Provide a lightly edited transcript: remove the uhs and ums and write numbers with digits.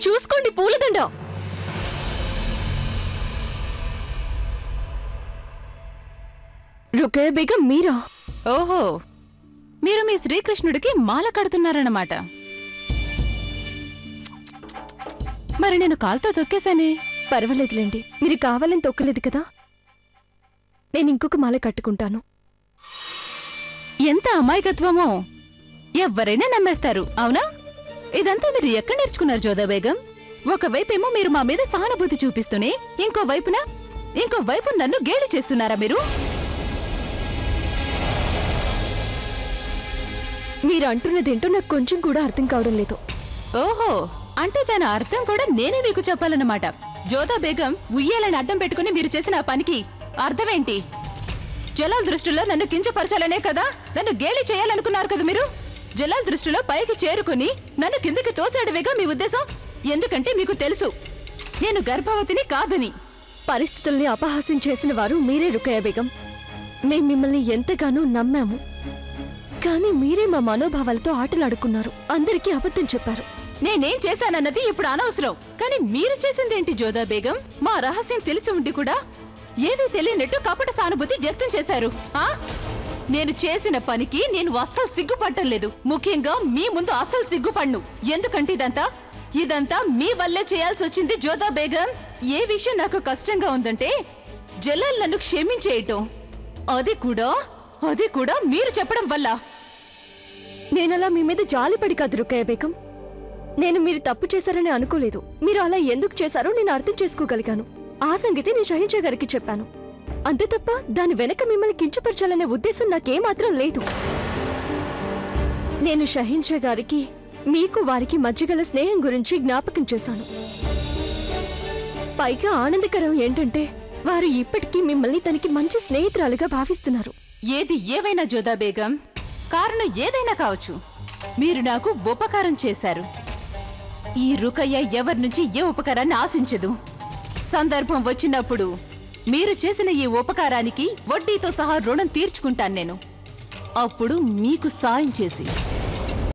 చూసుకోండి పూలదండ. రుకయ్య బేగం మీరా? ఓహో, మీరు మీ శ్రీకృష్ణుడికి మాల కడుతున్నారన్నమాట. మరి నేను కాల్తో తొక్కేశానే. పర్వాలేదులేండి, మీరు కావాలని తొక్కలేదు కదా. నేను ఇంకొక మాల కట్టుకుంటాను. ఎంత అమాయకత్వమో! ఎవ్వరైనా నమ్మేస్తారు, అవునా? ఇదంతా మీరు ఎక్కడ నేర్చుకున్నారు జోదా బేగం? ఒకవైపేమో మీరు మా మీద సహానుభూతి చూపిస్తూనే ఇంకో వైపు నన్ను గేలి చేస్తున్నారా మీరు? మీరు అంటున్నదేంటో నాకు కొంచెం కూడా అర్థం కావడం లేదు. ఓహో, అంటే దాని అర్థం కూడా నేనే మీకు చెప్పాలన్నమాట. జోదా బేగం, ఉయ్యాలని అడ్డం పెట్టుకుని మీరు చేసిన ఆ పనికి అర్థమేంటి? జలాల్ దృష్టిలో నన్ను కించపరచాలనే కదా నన్ను గేలి చేయాలనుకున్నారు కదా మీరు. జలాల్ దృష్టిలో పైకి చేరుకుని నన్ను కిందకి తోసేయడమేగా మీ ఉద్దేశం. ఎందుకంటే మీకు తెలుసు నేను గర్భవతిని కాదని. పరిస్థితుల్ని అపహాస్యం చేసిన వారు మీరే రుకయ్య బేగం. మేం మిమ్మల్ని ఎంతగానో నమ్మాము, కానీ మీరే మా మనోభావాలతో ఆటలాడుకున్నారు. అందరికీ అబద్ధం చెప్పారు. నేనేం చేశానన్నది ఇప్పుడు అనవసరం. కానీ మీరు చేసిందేంటి జోదా బేగం? మా రహస్యం తెలిసి ఉండి కూడా ఏవీ తెలియనట్టు కపట సానుభూతి వ్యక్తం చేశారు. నేను చేసిన పనికి నేను అస్సలు సిగ్గుపట్టలేదు. ముఖ్యంగా మీ ముందు అస్సలు సిగ్గుపడ్ను. ఎందుకంటే ఇదంతా మీ వల్లే చేయాల్సి వచ్చింది జోదా బేగం. ఏ విషయం నాకు కష్టంగా ఉందంటే జలాల్ నన్ను క్షమించేయటం, అది కూడా మీరు చెప్పడం వల్ల. నేనలా మీ మీద జాలిపడి కాదు రుకయ్య బేగం. నేను మీరు తప్పు చేశారని అనుకోలేదు. మీరు అలా ఎందుకు చేశారో నేను అర్థం చేసుకోగలిగాను. ఆ సంగతి నేను షహిన్షా గారికి చెప్పాను. అంతే తప్ప దాని వెనక మిమ్మల్ని కించపరచాలనే ఉద్దేశం నాకేమాత్రం లేదు. నేను షహిన్షా గారికి మీకు వారికి మధ్యగల స్నేహం గురించి జ్ఞాపకం చేశాను. పైగా ఆనందకరం ఏంటంటే వారు ఇప్పటికీ మిమ్మల్ని తనకి మంచి స్నేహితురాలుగా భావిస్తున్నారు. ఏది ఏవైనా జోదా బేగం, కారణం ఏదైనా కావచ్చు, మీరు నాకు ఉపకారం చేశారు. ఈ రుకయ్య ఎవరి నుంచి ఏ ఉపకారాన్ని ఆశించదు. సందర్భం వచ్చినప్పుడు మీరు చేసిన ఈ ఉపకారానికి వడ్డీతో సహా రుణం తీర్చుకుంటాను నేను. అప్పుడు మీకు సాయం చేసి